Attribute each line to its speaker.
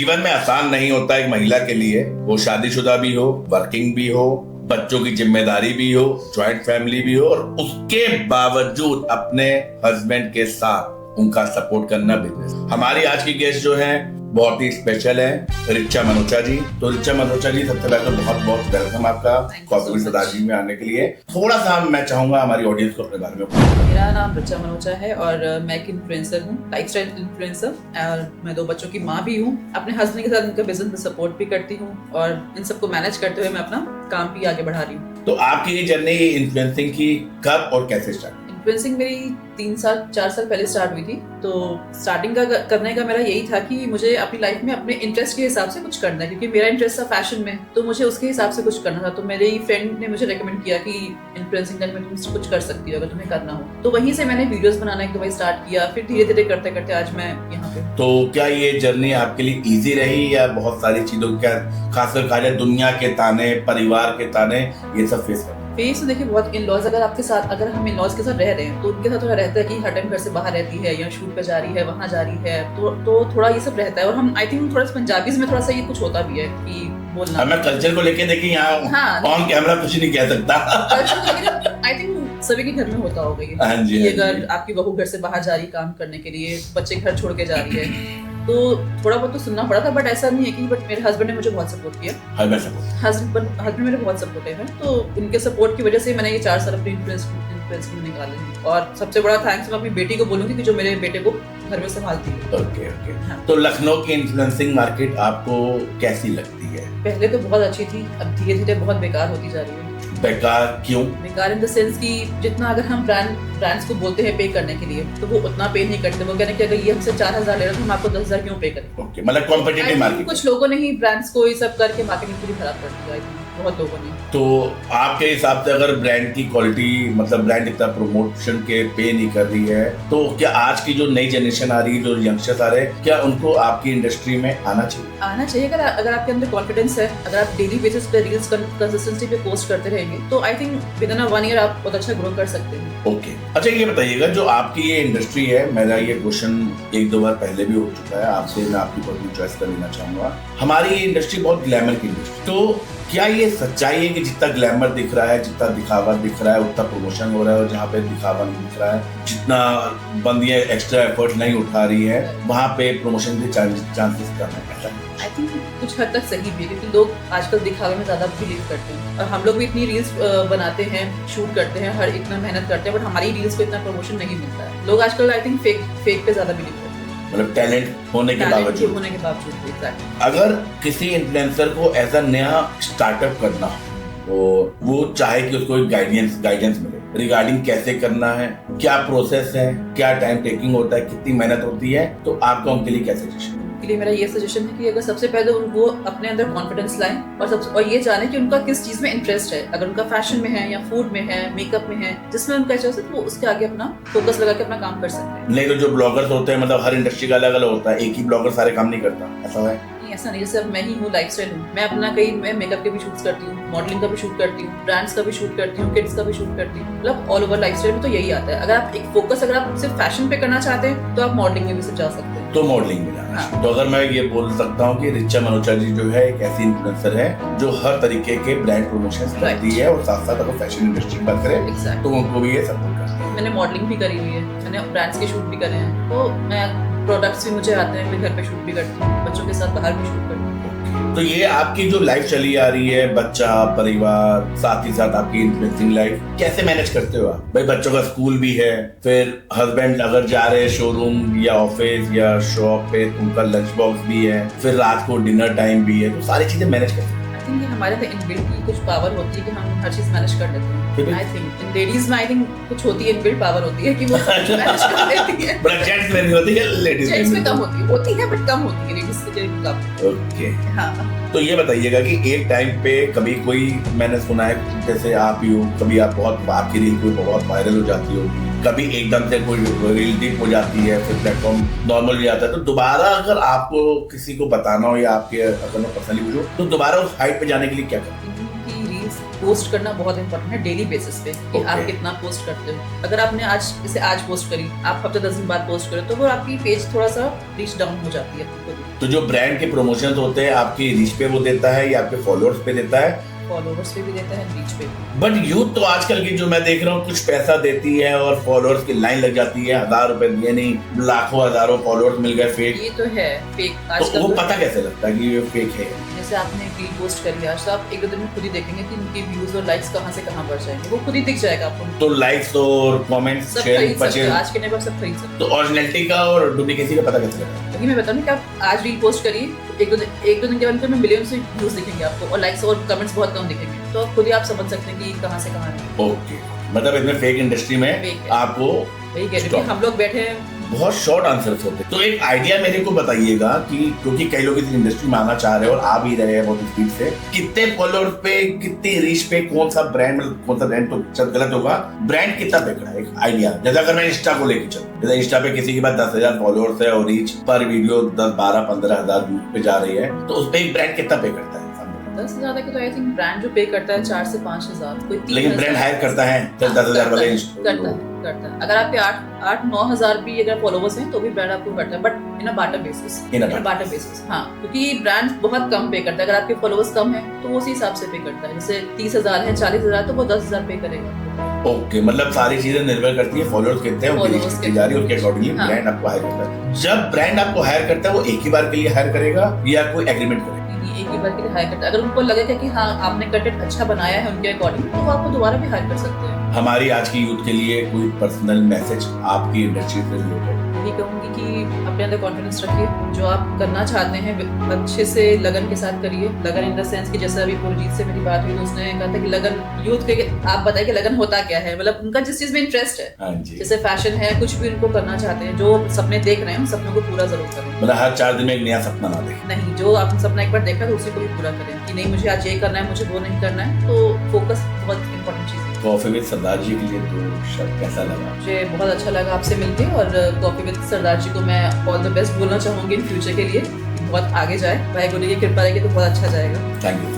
Speaker 1: जीवन में आसान नहीं होता एक महिला के लिए, वो शादीशुदा भी हो, वर्किंग भी हो, बच्चों की जिम्मेदारी भी हो, जॉइंट फैमिली भी हो, और उसके बावजूद अपने हस्बैंड के साथ उनका सपोर्ट करना बिजनेस। हमारी आज की गेस्ट जो है बहुत ही स्पेशल है, रिचा मनोचा जी। तो रिचा मनोचा जी, सबसे पहले तो बहुत बहुत वेलकम आपका कॉफी विद सदाजी में आने के लिए। थोड़ा सा मैं चाहूंगा हमारी ऑडियंस को अपने बारे में बताएं।
Speaker 2: मेरा नाम रिचा मनोचा है और मैं एक इन्फ्लुएंसर हूँ, लाइफस्टाइल इन्फ्लुएंसर, और मैं 2 बच्चों की माँ भी हूँ। अपने हस्बैंड के साथ उनका बिजनेस में सपोर्ट भी करती हूँ और इन सबको मैनेज करते हुए मैं अपना काम भी आगे बढ़ा रही हूँ।
Speaker 1: तो आपकी ये जर्नी इन्फ्लुएंसिंग की कब और कैसे स्टार्ट?
Speaker 2: इन्फ्लुएंसिंग मेरी 4 साल पहले स्टार्ट हुई थी। तो स्टार्टिंग का करने का मेरा यही था कि मुझे अपनी लाइफ में अपने इंटरेस्ट के हिसाब से कुछ करना है, क्योंकि मेरा इंटरेस्ट था फैशन में, तो मुझे उसके हिसाब से कुछ करना था। तो मेरे फ्रेंड ने मुझे रेकमेंड किया कि इन्फ्लुएंसिंग करने में तुम कुछ कर सकती हो अगर तुम्हें करना हो। तो वहीं से मैंने वीडियोस बनाना 1-2 बार स्टार्ट किया, फिर धीरे धीरे करते करते आज मैं यहाँ पे।
Speaker 1: तो क्या ये जर्नी आपके लिए इजी रही या बहुत सारी चीजों का, खासकर कहा जाए दुनिया के ताने, परिवार के ताने, ये सब फेस करना?
Speaker 2: फेस तो देखिए बहुत, इन-लॉज अगर हम इन-लॉज के साथ रह रहे हैं तो उनके साथ थोड़ा रहता है कि हर टाइम घर से बाहर रहती है या शूट पे जा रही है, वहाँ जा रही है, तो थोड़ा ये सब रहता है। और हम आई थिंक थोड़ा पंजाबीज में थोड़ा सा ये कुछ होता भी है कि बोलना।
Speaker 1: मैं कल्चर को लेके देखिए यहाँ ऑन कैमरा कुछ नहीं कह सकता।
Speaker 2: आई थिंक सभी के घर में होता होगा ये।
Speaker 1: हाँ जी,
Speaker 2: अगर आपकी बहू घर से बाहर जा रही काम करने के लिए, बच्चे घर छोड़ के जा रही है, तो थोड़ा बहुत तो सुनना पड़ा था। बट ऐसा नहीं है कि, बट मेरे हस्बैंड ने मुझे बहुत सपोर्ट किया। हस्बैंड मेरे बहुत सपोर्टिव है, तो उनके सपोर्ट की वजह से मैंने ये 4 साल अपनी इन्फ्लुएंस में निकाले। और सबसे बड़ा थैंक्स मैं अपनी बेटी को बोलूंगी कि जो मेरे बेटे को घर में संभालती है।
Speaker 1: ओके। हाँ। तो लखनऊ की इन्फ्लुएंसिंग मार्केट आपको कैसी लगती है?
Speaker 2: पहले तो बहुत अच्छी थी, अब धीरे धीरे बहुत बेकार होती जा रही है।
Speaker 1: बेकार क्यों?
Speaker 2: बेकार इन द सेंस कि जितना अगर हम ब्रांड्स को बोलते हैं पे करने के लिए, तो वो उतना पे नहीं करते। वो कहने कि अगर ये हमसे 4000 ले रहे तो हम आपको 10,000 क्यों पे करें?
Speaker 1: ओके, मतलब कॉम्पिटिटिव मार्केट।
Speaker 2: कुछ लोगों ने ही ब्रांड्स को ये सब करके मार्केटिंग पूरी खराब कर दी है, बहुत लोगों ने।
Speaker 1: तो आपके हिसाब से अगर ब्रांड की क्वालिटी, मतलब ब्रांड इतना प्रमोशन के पे नहीं कर रही है, तो क्या आज की जो नई जनरेशन आ रही है, जो यंगस्टर्स आ रहे हैं, क्या उनको आपकी इंडस्ट्री में आना चाहिए?
Speaker 2: आना चाहिए। अगर आपके अंदर कॉन्फिडेंस है, अगर आप डेली बेसिस पे रील्स कंसिस्टेंसी पे पोस्ट करते रहेंगे, तो I think with in 1 year आप बहुत अच्छा ग्रो कर सकते हैं।
Speaker 1: ओके। अच्छा, ये बताइएगा, जो आपकी ये इंडस्ट्री है, मेरा ये क्वेश्चन 1-2 बार पहले भी हो चुका है आपसे, मैं आपकी पर्सनल चॉइस कर लेना चाहूंगा। हमारी ये इंडस्ट्री बहुत ग्लैमर की इंडस्ट्री, तो क्या ये सच्चाई है कि जितना ग्लैमर दिख रहा है, जितना दिखावा दिख रहा है, उतना प्रमोशन हो रहा है, और जहाँ पे दिखावा नहीं दिख रहा है, जितना बंदियां एक्स्ट्रा एफर्ट नहीं उठा रही है, वहाँ पे प्रमोशन के चांसेस कम है?
Speaker 2: आई थिंक कुछ हद तक सही भी है, क्योंकि लोग आजकल दिखावे में ज्यादा बिलीव करते हैं। और हम लोग भी इतनी रील्स बनाते हैं, शूट करते हैं, हर इतना मेहनत करते हैं, बट हमारी रील्स को इतना प्रमोशन नहीं मिलता है। लोग आजकल आई थिंक फेक पे ज्यादा बिलीव करते हैं,
Speaker 1: मतलब टैलेंट होने के बावजूद। अगर किसी इन्फ्लुएंसर को एज अ नया स्टार्टअप करना हो, वो चाहे कि उसको गाइडेंस मिले रिगार्डिंग कैसे करना है, क्या प्रोसेस है, क्या टाइम टेकिंग होता है, कितनी मेहनत होती है, तो आपका उनके लिए क्या सजेशन?
Speaker 2: के लिए मेरा ये सजेशन है कि अगर सबसे पहले वो अपने अंदर कॉन्फिडेंस लाएं और ये जाने कि उनका किस चीज में इंटरेस्ट है। अगर उनका फैशन में है या फूड में है, मेकअप में है, जिसमें उनका इंटरेस्ट है, तो वो उसके आगे अपना फोकस लगा के अपना काम कर सकते हैं।
Speaker 1: नहीं तो जो ब्लॉगर्स होते हैं, मतलब हर इंडस्ट्री का अलग अलग होता है, एक ही ब्लॉगर सारे काम नहीं करता, ऐसा है?
Speaker 2: ऐसा नहीं, जैसे अब मैं ही हूँ, लाइफस्टाइल हूँ, मैं अपना मैं मेकअप के भी शूट्स करती हूँ, मॉडलिंग का भी शूट करती हूँ, ब्रांड्स का भी शूट करती हूँ, किड्स का भी शूट करती हूँ, मतलब ऑल ओवर लाइफस्टाइल में तो यही आता है। अगर आप एक फोकस, अगर आप सिर्फ फैशन पे करना चाहते हैं, तो आप मॉडलिंग में भी सिर्फ जा सकते हैं।
Speaker 1: तो मॉडलिंग में जाना। हाँ। तो अगर मैं ये बोल सकता हूँ कि रिचा मनोचा जी जो है एक ऐसी इन्फ्लुएंसर है जो हर तरीके के ब्रांड प्रमोशन करती है, और साथ साथ अगर फैशन इंडस्ट्री की बात करें तो उनको भी ये सपोर्ट करती है।
Speaker 2: मैंने मॉडलिंग भी करी हुई है, मैंने ब्रांड्स के शूट भी करे हैं, तो मैं प्रोडक्ट्स भी मुझे आते हैं, मैं घर पे शूट भी करती हूँ, बच्चों के साथ बाहर भी शूट करती हूँ।
Speaker 1: तो ये आपकी जो लाइफ चली आ रही है, बच्चा, परिवार, साथ ही साथ आपकी इन्फ्लुएंसिंग लाइफ, कैसे मैनेज करते हो आप? भाई बच्चों का स्कूल भी है, फिर हस्बैंड अगर जा रहे हैं शोरूम या ऑफिस या शॉप पे, उनका लंच बॉक्स भी है, फिर रात को डिनर टाइम भी है, तो सारी चीजें मैनेज करते हैं।
Speaker 2: आई थिंक हमारे अंदर इनबिल्ट की कुछ पावर होती है कि हम हर चीज मैनेज कर लेते हैं। आई थिंक इन लेडीज में आई थिंक कुछ होती है, इनबिल्ट पावर होती है कि वो मैनेज कर लेती है।
Speaker 1: बट जेंट्स में नहीं होती है, लेडीज
Speaker 2: में कम होती है, बट कम होती है लेडीज से कम।
Speaker 1: ओके।
Speaker 2: हाँ।
Speaker 1: तो ये बताइएगा कि एक टाइम पे कभी कोई, मैंने सुना है जैसे आप ही हो, कभी आप आपकी रील कोई बहुत वायरल हो जाती हो, कभी एकदम से कोई रील डिप हो जाती है, फिर प्लेटफॉर्म नॉर्मल हो जाता है, तो दोबारा अगर आपको किसी को बताना हो या आपके अगर मैं पर्सनली पूछूं, तो दोबारा उस हाइट पे जाने के लिए क्या करते हैं?
Speaker 2: पोस्ट करना बहुत इंपॉर्टेंट है डेली बेसिस पे कि आप कितना पोस्ट करते हो। अगर आपने आज पोस्ट करी, आप हफ्ते 10 दिन बाद पोस्ट करो, तो वो आपकी पेज थोड़ा सा रीच डाउन हो जाती है।
Speaker 1: तो जो ब्रांड के प्रमोशन होते हैं आपकी रीच पे वो देता है या आपके फॉलोअर्स पे देता है?
Speaker 2: फॉलोवर्स पे भी देते हैं, रीच पे भी।
Speaker 1: बट यूथ तो आजकल की जो मैं देख रहा हूँ कुछ पैसा देती है और फॉलोअर्स की लाइन लग जाती है, 1000 रुपए दिए नहीं लाखों हजारों फॉलोअर्स मिल गए फेक।
Speaker 2: ये तो है फेक
Speaker 1: तो
Speaker 2: आजकल।
Speaker 1: वो पता कैसे लगता है कि ये फेक है?
Speaker 2: जैसे आपने एक रील पोस्ट करी आज, तो आप एक दो दिन में खुद ही देखेंगे कि उनकी व्यूज और लाइक्स कहाँ से कहाँ बढ़ जाएंगे, वो खुद ही दिख जाएगा आपको।
Speaker 1: तो लाइक्स और कमेंट्स
Speaker 2: सब
Speaker 1: शेयर
Speaker 2: खरीद सकते हैं,
Speaker 1: परचेज,
Speaker 2: आज के नेबर सब खरीद सकते
Speaker 1: तो ओरिजिनलिटी का और डुप्लीकेसी का पता कैसे लगता है?
Speaker 2: हैं। मैं बताऊँ कि आप आज रील पोस्ट करिए, एक दो दिन के बाद में मिलियन से व्यूज दिखेंगे आपको, और लाइक्स और कमेंट्स बहुत कम दिखेंगे, तो खुद ही आप समझ सकते हैं कि कहाँ से कहाँ है।
Speaker 1: ओके, मतलब इसमें फेक इंडस्ट्री में
Speaker 2: Fake है।
Speaker 1: आपको
Speaker 2: वही कह रही हूँ कि हम लोग बैठे हैं।
Speaker 1: बहुत शॉर्ट आंसर्स होते हैं। तो एक आइडिया मेरे को बताइएगा कि क्योंकि कई लोग इस इंडस्ट्री में आना चाह रहे हैं और आ भी रहे हैं बहुत स्पीड से, कितने फॉलोअर्स पे, कितनी रीच पे, कौन सा ब्रांड तो सब गलत होगा, ब्रांड कितना पे खड़ा है, एक आइडिया। जैसे अगर मैं इंस्टा को लेके चलूं, जैसे इंस्टा पे किसी के पास 10,000 फॉलोअर्स है और रीच पर वीडियो 10, 12, 15,000 व्यूज पे जा रही है, तो उस पे एक ब्रांड कितना पे करता है?
Speaker 2: 10,000 तक तो आई थिंक ब्रांड जो पे करता है 4 से 5,000, कोई 3,000।
Speaker 1: लेकिन ब्रांड हायर करता है 10,000 वाले
Speaker 2: करता है। अगर आपके 8-9,000 भी अगर फॉलोवर्स हैं तो भी ब्रांड आपको करता है, but in a barter basis. हाँ, क्योंकि ब्रांड बहुत कम पे करता है। अगर आपके फॉलोवर्स कम है तो वो उसी हिसाब से पे करता है। जैसे 30,000 है, 40,000, तो वो 10,000 पे करेगा।
Speaker 1: ओके, मतलब सारी चीजें निर्भर करती है फॉलोअर्स कितने हैं, उनकी रीच कितनी जा रही है, उसके अकॉर्डिंगली ब्रांड आपको हायर करता है। जब ब्रांड आपको हायर करता है वो एक ही बार के लिए हायर करेगा या कोई एग्रीमेंट करेगा?
Speaker 2: एक ही बार के लिए हायर करता है। अगर उनको लगेगा कि हाँ आपने कंटेंट अच्छा बनाया है उनके अकॉर्डिंग, तो वो आपको दोबारा भी हायर कर सकते हैं।
Speaker 1: हमारी आज की यूथ के लिए कोई पर्सनल मैसेज आपकी इंडस्ट्री से रिलेटेड?
Speaker 2: यही कहूंगी कि अपने अंदर कॉन्फिडेंस रखिए, जो आप करना चाहते हैं अच्छे से लगन के साथ करिए। लगन इन द सेंस कि जैसे अभी पुरजीत से मेरी बात हुई तो उसने कहा था कि लगन यूथ के, आप बताइए कि लगन होता क्या है, मतलब उनका जिस चीज में इंटरेस्ट है।
Speaker 1: हाँ जी।
Speaker 2: जैसे फैशन है, कुछ भी उनको करना चाहते हैं, जो सपने देख रहे हैं उन सपनों को पूरा जरूर करें।
Speaker 1: मतलब हर 4 दिन में एक नया सपना ना देखें।
Speaker 2: नहीं, जो आपने सपना एक बार देखा तो उसी को भी पूरा करें, कि नहीं मुझे आज ये करना है, मुझे वो नहीं करना है। तो फोकस बहुत इंपॉर्टेंट चीज है।
Speaker 1: कॉफी विद सरदार जी के लिए तो शब्द कैसा लगा?
Speaker 2: मुझे बहुत अच्छा लगा आपसे मिलके, और कॉफी विद सरदार जी को मैं ऑल द बेस्ट बोलना चाहूंगी इन फ्यूचर के लिए, बहुत आगे जाए। भाई गुरु की कृपा रहेगी तो बहुत अच्छा जाएगा।
Speaker 1: Thank you.